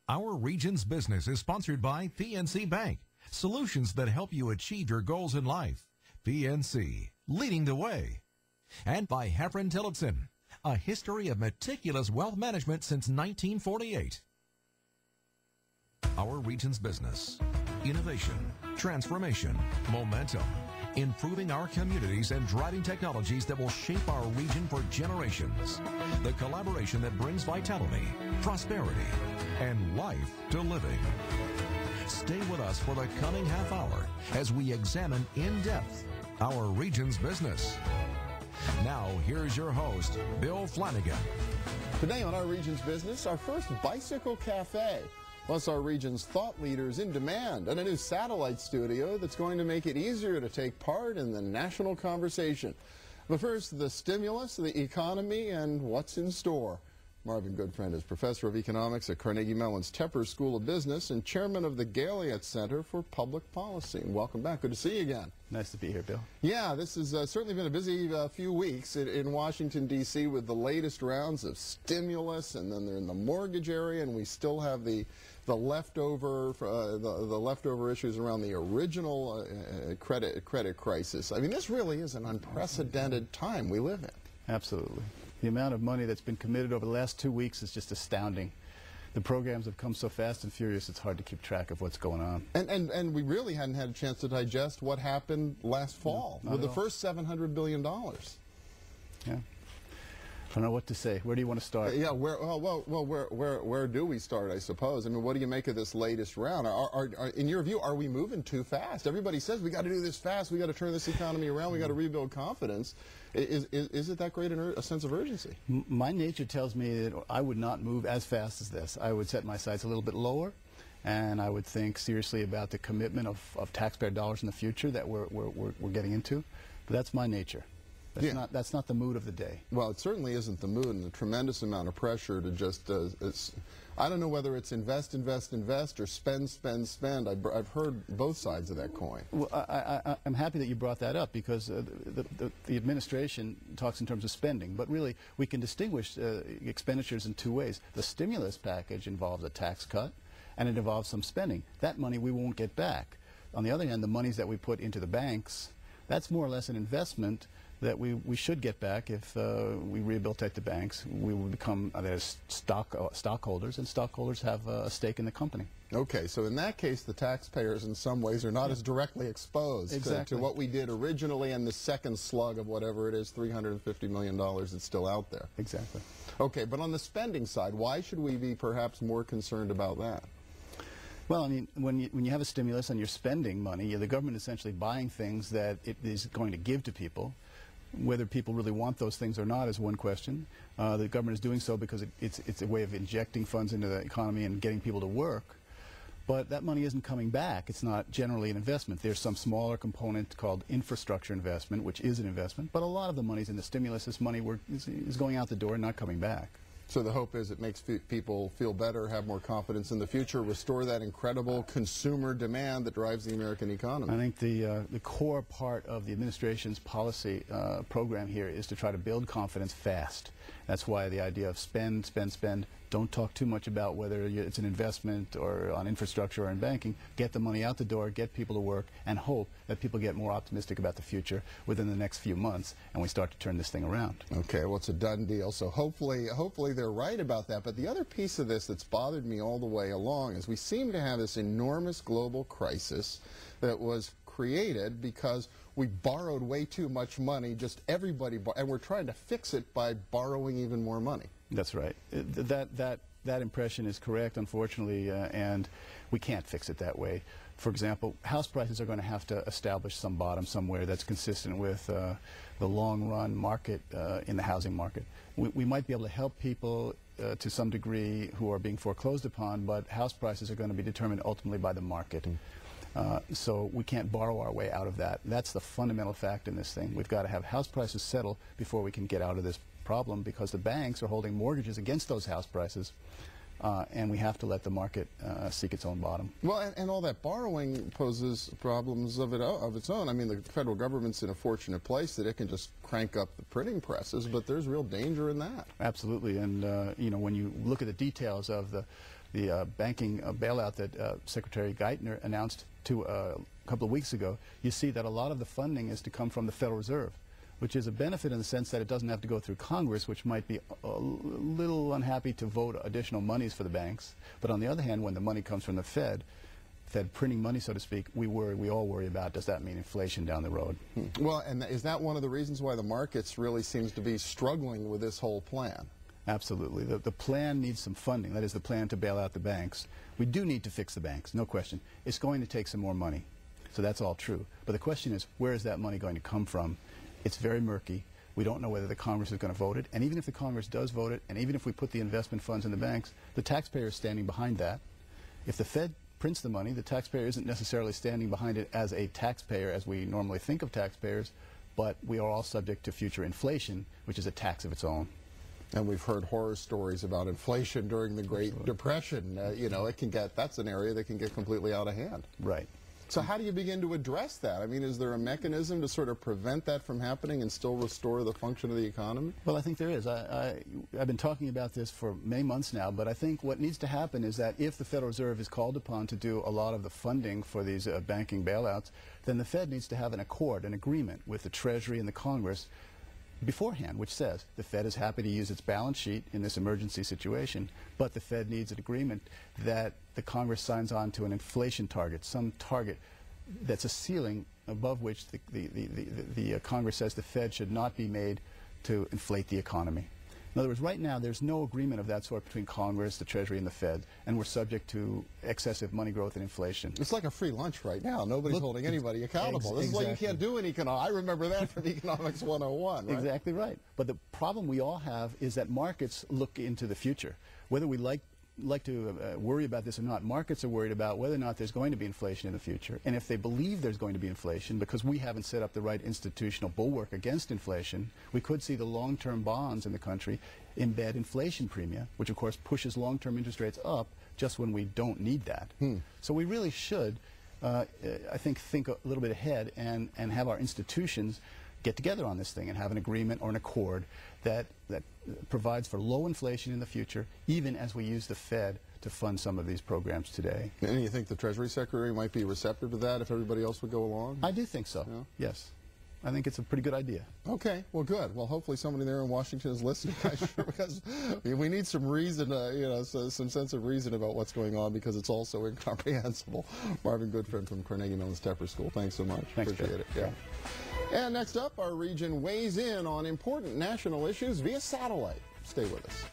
Our region's business is sponsored by PNC Bank, solutions that help you achieve your goals in life. PNC, leading the way. And by Heffron Tillotson, a history of meticulous wealth management since 1948. Our region's business, innovation, transformation, momentum, improving our communities and driving technologies that will shape our region for generations. The collaboration that brings vitality, prosperity, and life to living. Stay with us for the coming half hour as we examine in depth our region's business. Now, here's your host, Bill Flanagan. Today on Our Region's Business, our first bicycle cafe, plus our region's thought leaders in demand, and a new satellite studio that's going to make it easier to take part in the national conversation. But first, the stimulus, the economy, and what's in store. Marvin Goodfriend is professor of economics at Carnegie Mellon's Tepper School of Business and chairman of the Galliot Center for Public Policy. And welcome back. Good to see you again. Nice to be here, Bill. Yeah, this has certainly been a busy few weeks in Washington, D.C. with the latest rounds of stimulus, and then they're in the mortgage area, and we still have the leftover issues around the original credit crisis. I mean, this really is an unprecedented time we live in. Absolutely. The amount of money that's been committed over the last 2 weeks is just astounding. The programs have come so fast and furious, it's hard to keep track of what's going on. And we really hadn't had a chance to digest what happened last fall with the first $700 billion. Yeah. I don't know what to say. Where do you want to start? Yeah, where do we start, I suppose? I mean, what do you make of this latest round? In your view, are we moving too fast? Everybody says we got to do this fast, we got to turn this economy around, we got to rebuild confidence. Is it that great a sense of urgency? My nature tells me that I would not move as fast as this. I would set my sights a little bit lower, and I would think seriously about the commitment of taxpayer dollars in the future that we're getting into. But that's my nature. That's not the mood of the day. Well, it certainly isn't the mood, and a tremendous amount of pressure to just, I don't know whether it's invest, or spend. I've heard both sides of that coin. Well, I'm happy that you brought that up, because the administration talks in terms of spending, but really we can distinguish expenditures in two ways. The stimulus package involves a tax cut, and it involves some spending. That money we won't get back. On the other hand, the monies that we put into the banks, that's more or less an investment that we should get back if we rehabilitate the banks. We will become stockholders, and stockholders have a stake in the company. Okay, so in that case, the taxpayers in some ways are not as directly exposed to what we did originally and the second slug of whatever it is, $350 million that's still out there. Exactly. Okay, but on the spending side, why should we be perhaps more concerned about that? Well, I mean, when you have a stimulus and you're spending money, the government is essentially buying things that it is going to give to people. Whether people really want those things or not is one question. The government is doing so because it's a way of injecting funds into the economy and getting people to work. But that money isn't coming back. It's not generally an investment. There's some smaller component called infrastructure investment, which is an investment. But a lot of the money's in the stimulus. This money is going out the door and not coming back. So the hope is it makes people feel better, have more confidence in the future, restore that incredible consumer demand that drives the American economy. I think the core part of the administration's policy program here is to try to build confidence fast. That's why the idea of spend, spend, spend. Don't talk too much about whether it's an investment or on infrastructure or in banking. Get the money out the door, get people to work, and hope that people get more optimistic about the future within the next few months, and we start to turn this thing around. Okay, well, it's a done deal, so hopefully they're right about that. But the other piece of this that's bothered me all the way along is we seem to have this enormous global crisis that was created because we borrowed way too much money, just everybody, and we're trying to fix it by borrowing even more money. That's right. That impression is correct, unfortunately, and we can't fix it that way. For example, house prices are going to have to establish some bottom somewhere that's consistent with the long-run market in the housing market. We might be able to help people to some degree who are being foreclosed upon, but house prices are going to be determined ultimately by the market. So we can't borrow our way out of that. That's the fundamental fact in this thing. We've got to have house prices settle before we can get out of this problem, because the banks are holding mortgages against those house prices, and we have to let the market seek its own bottom. Well, and all that borrowing poses problems of its own. I mean, the federal government's in a fortunate place that it can just crank up the printing presses, but there's real danger in that. Absolutely, and you know, when you look at the details of the the banking bailout that Secretary Geithner announced a couple of weeks ago, you see that a lot of the funding is to come from the Federal Reserve, which is a benefit in the sense that it doesn't have to go through Congress, which might be a little unhappy to vote additional monies for the banks. But on the other hand, when the money comes from the Fed printing money, so to speak, we all worry about, does that mean inflation down the road? Well, and is that one of the reasons why the markets really seems to be struggling with this whole plan? Absolutely. The plan needs some funding. That is the plan to bail out the banks. We do need to fix the banks, no question. It's going to take some more money. So that's all true. But the question is, where is that money going to come from? It's very murky. We don't know whether the Congress is going to vote it. And even if the Congress does vote it, and even if we put the investment funds in the banks, the taxpayer is standing behind that. If the Fed prints the money, the taxpayer isn't necessarily standing behind it as a taxpayer as we normally think of taxpayers, but we are all subject to future inflation, which is a tax of its own. And we've heard horror stories about inflation during the Great Depression. You know, that's an area that can get completely out of hand. Right. So how do you begin to address that? I mean, is there a mechanism to sort of prevent that from happening and still restore the function of the economy? Well, I think there is. I've been talking about this for many months now, but I think what needs to happen is that if the Federal Reserve is called upon to do a lot of the funding for these banking bailouts, then the Fed needs to have an accord, an agreement with the Treasury and the Congress beforehand, which says the Fed is happy to use its balance sheet in this emergency situation, but the Fed needs an agreement that the Congress signs on to an inflation target, some target that's a ceiling above which the Congress says the Fed should not be made to inflate the economy. In other words, right now there's no agreement of that sort between Congress, the Treasury, and the Fed, and we're subject to excessive money growth and inflation. It's like a free lunch right now. Nobody's holding anybody accountable. This is why you can't do an economics. I remember that from Economics 101. Right? Exactly right. But the problem we all have is that markets look into the future. Whether we like to worry about this or not, markets are worried about whether or not there's going to be inflation in the future. And if they believe there's going to be inflation, because we haven't set up the right institutional bulwark against inflation, we could see the long-term bonds in the country embed inflation premia, which of course pushes long-term interest rates up just when we don't need that. So we really should, I think a little bit ahead and have our institutions get together on this thing and have an agreement or an accord that provides for low inflation in the future, even as we use the Fed to fund some of these programs today. And you think the Treasury Secretary might be receptive to that if everybody else would go along? I do think so, yes. I think it's a pretty good idea. Okay, well, good. Well, hopefully somebody there in Washington is listening, because we need some reason, some sense of reason about what's going on, because it's all so incomprehensible. Marvin Goodfriend from Carnegie Mellon Tepper School. Thanks so much. Thanks, appreciate it. Yeah. And next up, our region weighs in on important national issues via satellite. Stay with us.